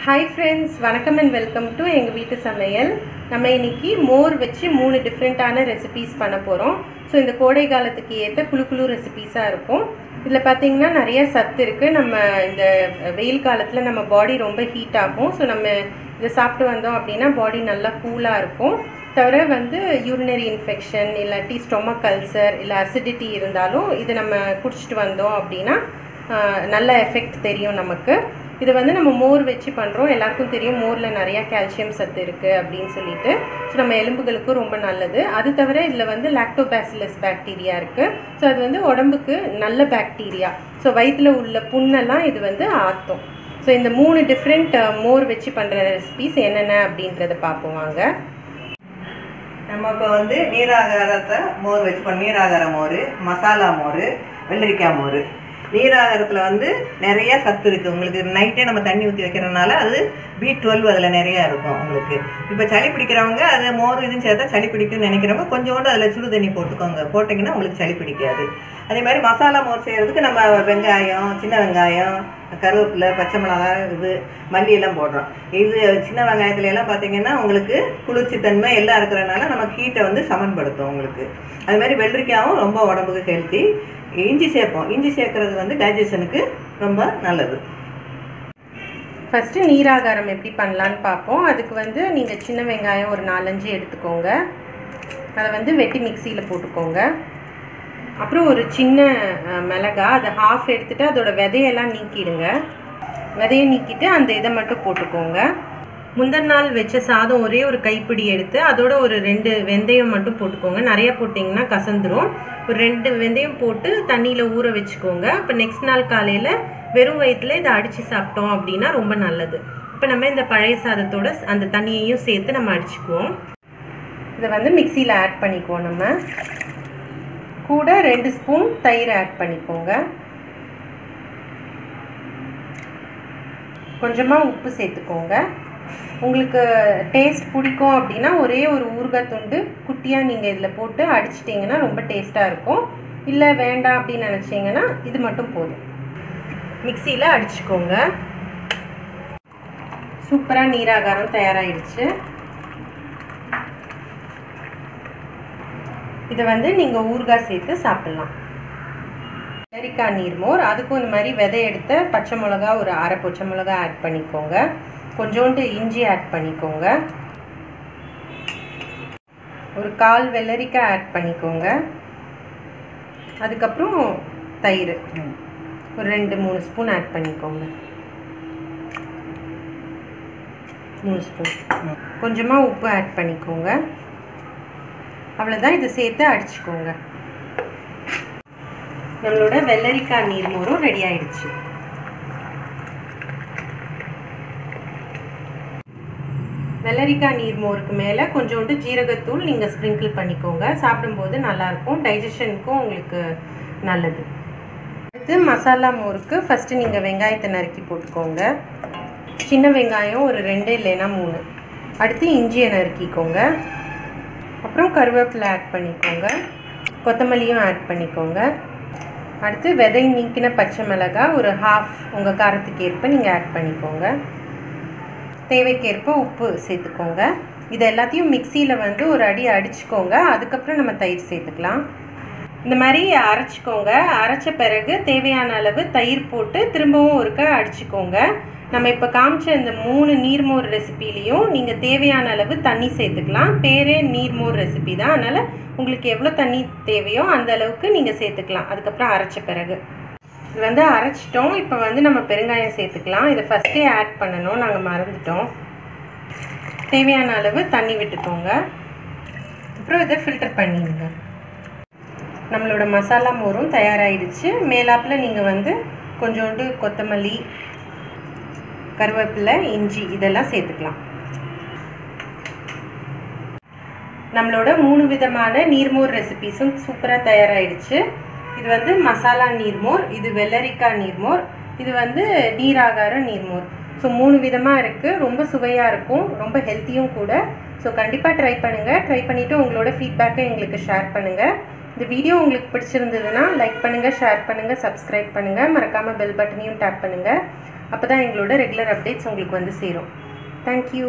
Hi friends, வணக்கம் and welcome to எங்க வீட்டு சமையல். நம்ம இன்னைக்கு மோர் வச்சு 3 டிஃபரண்டான ரெசிபீஸ் பண்ண போறோம். சோ இந்த கோடை காலத்துக்கு ஏத்த குளு ரெசிபீஸா இருக்கும். இதுல பாத்தீங்கன்னா நிறைய சத்து இருக்கு. நம்ம இந்த வெயில் காலத்துல நம்ம பாடி ரொம்ப ஹீட் ஆகும். சோ நம்ம இத சாப்பிட்டு வந்தோம் அப்படினா பாடி நல்லா கூலா இருக்கும். தவிர வந்து யூரினரி இன்ஃபெக்ஷன் இல்லாட்டி ஸ்டொமக் அல்சர் இல்ல அசிடிட்டி இருந்தாலும் இது நம்ம குடிச்சிட்டு வந்தோம் அப்படினா நல்ல எஃபெக்ட் தெரியும் நமக்கு. இது வந்து நம்ம மோர் வச்சு பண்றோம். எல்லாருக்கும் தெரியும் மோர்ல நிறைய கால்சியம் சத்து இருக்கு அப்படினு சொல்லிட்டு. சோ நம்ம எலும்புகளுக்கு ரொம்ப நல்லது. அது தவிர இதுல வந்து லாக்டோபாசிலஸ் பாக்டீரியா இருக்கு. சோ அது வந்து உடம்புக்கு நல்ல பாக்டீரியா. சோ வயித்துல உள்ள புண்ணெல்லாம் இது வந்து ஆத்தும். சோ இந்த 3 டிஃபரண்ட் மோர் வச்சு பண்ற ரெசிபீஸ் என்னென்ன அப்படின்றத பாப்போம் வாங்க. நம்ம இப்போ வந்து நீராகாரத்தை மோர் வச்சு நீராகார மோர், மசாலா மோர், வெள்ளரிக்காய் மோர். நீராகாரத்தில் வந்து நிறைய சத்து இருக்குது. உங்களுக்கு நைட்டே நம்ம தண்ணி ஊற்றி வைக்கிறதுனால அது B12 அதில் நிறையா இருக்கும் உங்களுக்கு. இப்போ சளி பிடிக்கிறவங்க அது மோர் இதுன்னு சேர்த்தா சளி பிடிக்கும்னு நினைக்கிறவங்க கொஞ்சோண்டு அதில் சுடு தண்ணி போட்டுக்கோங்க. போட்டிங்கன்னா உங்களுக்கு சளி பிடிக்காது. அதே மாதிரி மசாலா மோர் செய்கிறதுக்கு நம்ம வெங்காயம், சின்ன வெங்காயம், கருவேப்பிலை, பச்சை மிளகாய், இது மல்லி எல்லாம் போடுறோம். இது சின்ன வெங்காயத்துல எல்லாம் பார்த்தீங்கன்னா உங்களுக்கு குளிர்ச்சி தன்மை எல்லாம் இருக்கிறனால நம்ம ஹீட்டை வந்து சமன்படுத்தும் உங்களுக்கு. அது மாதிரி வெள்ளரிக்காயும் ரொம்ப உடம்புக்கு ஹெல்த்தி. இஞ்சி சேர்ப்போம். இஞ்சி சேர்க்கறது வந்து டைஜஷனுக்கு ரொம்ப நல்லது. ஃபர்ஸ்ட் நீராகாரம் எப்படி பண்ணலான்னு பார்ப்போம். அதுக்கு வந்து நீங்கள் சின்ன வெங்காயம் ஒரு 4-5 எடுத்துக்கோங்க. அதை வந்து வெட்டி மிக்சியில் போட்டுக்கோங்க. அப்புறம் ஒரு சின்ன மிளகா அதை ஹாஃப் எடுத்துட்டு அதோட விதையெல்லாம் நீக்கிடுங்க. விதையை நீக்கிட்டு அந்த இதை மட்டும் போட்டுக்கோங்க. முந்தின நாள் வச்ச சாதம் ஒரே ஒரு கைப்பிடி எடுத்து அதோட ஒரு 2 வெந்தயம் மட்டும் போட்டுக்கோங்க. நிறைய போட்டிங்கன்னா கசந்துரும். ஒரு 2 வெந்தயம் போட்டு தண்ணியில் ஊற வச்சுக்கோங்க. இப்போ நெக்ஸ்ட் நாள் காலையில் வெறும் வயிற்றுல இதை அடித்து சாப்பிட்டோம் அப்படின்னா ரொம்ப நல்லது. இப்போ நம்ம இந்த பழைய சாதத்தோட அந்த தண்ணியையும் சேர்த்து நம்ம அடிச்சுக்குவோம். இதை வந்து மிக்சியில் ஆட் பண்ணிக்குவோம். நம்ம கூட 2 ஸ்பூன் தயிர் ஆட் பண்ணிக்கோங்க. கொஞ்சமாக உப்பு சேர்த்துக்கோங்க. உங்களுக்கு டேஸ்ட் பிடிக்கும் அப்படின்னா ஒரே ஒரு ஊறுகாய் துண்டு குட்டியாக நீங்கள் இதில் போட்டு அடிச்சிட்டிங்கன்னா ரொம்ப டேஸ்ட்டாக இருக்கும். இல்லை வேண்டாம் அப்படின்னு நினச்சிங்கன்னா இது மட்டும் போதும். மிக்சியில் அடிச்சுக்கோங்க. சூப்பராக நீராகாரம் தயாராகிடுச்சு. இதை வந்து நீங்கள் ஊறுகாய் சேர்த்து சாப்பிட்லாம். வெள்ளரிக்காய் நீர்மோர், அதுக்கும் இந்த மாதிரி விதை எடுத்த பச்சை மிளகா ஒரு 1/2 பச்சை மிளகா ஆட் பண்ணிக்கோங்க. கொஞ்சோண்டு இஞ்சி ஆட் பண்ணிக்கோங்க. ஒரு 1/4 வெள்ளரிக்காய் ஆட் பண்ணிக்கோங்க. அதுக்கப்புறம் தயிர் ஒரு 2-3 ஸ்பூன் ஆட் பண்ணிக்கோங்க. 3 ஸ்பூன். கொஞ்சமாக உப்பு ஆட் பண்ணிக்கோங்க. அவ்வளோதான். இதை சேர்த்து அடிச்சுக்கோங்க. நம்மளோட வெள்ளரிக்காய் நீர்மோரும் ரெடி ஆயிடுச்சு. வெள்ளரிக்காய் நீர்மோருக்கு மேலே கொஞ்சோண்டு ஜீரகத்தூள் நீங்கள் ஸ்ப்ரிங்கிள் பண்ணிக்கோங்க. சாப்பிடும்போது நல்லாயிருக்கும். டைஜஷனுக்கும் உங்களுக்கு நல்லது. அடுத்து மசாலா மோருக்கு ஃபஸ்ட்டு நீங்கள் வெங்காயத்தை நறுக்கி போட்டுக்கோங்க. சின்ன வெங்காயம் ஒரு 2 இல்லைன்னா 3. அடுத்து இஞ்சியை நறுக்கிக்கோங்க. அப்புறம் கருவேப்பிலை ஆட் பண்ணிக்கோங்க. கொத்தமல்லியும் ஆட் பண்ணிக்கோங்க. அடுத்து விதை நீக்கின பச்சை மிளகாய் ஒரு 1/2 உங்கள் காரத்துக்கு ஏற்ப நீங்கள் ஆட் பண்ணிக்கோங்க. தேவைக்கேற்ப உப்பு சேர்த்துக்கோங்க. இது எல்லாத்தையும் மிக்சியில் வந்து ஒரு அடி அடிச்சுக்கோங்க. அதுக்கப்புறம் நம்ம தயிர் சேர்த்துக்கலாம். இந்த மாதிரி அரைச்சிக்கோங்க. அரைச்ச பிறகு தேவையான அளவு தயிர் போட்டு திரும்பவும் ஒருக்க அடிச்சுக்கோங்க. நம்ம இப்போ காமிச்ச இந்த 3 நீர்மோர் ரெசிபிலையும் நீங்கள் தேவையான அளவு தண்ணி சேர்த்துக்கலாம். பேரே நீர்மோர் ரெசிபி தான். அதனால் உங்களுக்கு எவ்வளோ தண்ணி தேவையோ அந்த அளவுக்கு நீங்கள் சேர்த்துக்கலாம். அதுக்கப்புறம் அரைச்ச பிறகு இது வந்து அரைச்சிட்டோம். இப்போ வந்து நம்ம பெருங்காயம் சேர்த்துக்கலாம். இதை ஃபஸ்ட்டே ஆட் பண்ணணும், நாங்கள் மறந்துட்டோம். தேவையான அளவு தண்ணி விட்டுக்கோங்க. அப்புறம் இதை ஃபில்டர் பண்ணிடுங்க. நம்மளோட மசாலா மோரும் தயாராகிடுச்சு. மேலாப்பில் நீங்கள் வந்து கொஞ்சோண்டு கொத்தமல்லி, கருவேப்பிலை, இஞ்சி இதெல்லாம் சேர்த்துக்கலாம். நம்மளோட 3 விதமான நீர்மோர் ரெசிபீஸும் சூப்பராக தயாராகிடுச்சு. இது வந்து மசாலா நீர்மோர், இது வெள்ளரிக்காய் நீர்மோர், இது வந்து நீராகார நீர்மோர். ஸோ 3 விதமாக இருக்குது. ரொம்ப சுவையாக இருக்கும், ரொம்ப ஹெல்த்தியும் கூட. ஸோ கண்டிப்பாக ட்ரை பண்ணுங்கள். ட்ரை பண்ணிவிட்டு உங்களோட ஃபீட்பேக்கை எங்களுக்கு ஷேர் பண்ணுங்கள். இந்த வீடியோ உங்களுக்கு பிடிச்சிருந்ததுன்னா லைக் பண்ணுங்கள், ஷேர் பண்ணுங்கள், சப்ஸ்கிரைப் பண்ணுங்கள். மறக்காமல் பெல் பட்டனையும் டேப் பண்ணுங்கள். அப்போ தான் எங்களோட ரெகுலர் அப்டேட்ஸ் உங்களுக்கு வந்து சேரும். தேங்க்யூ.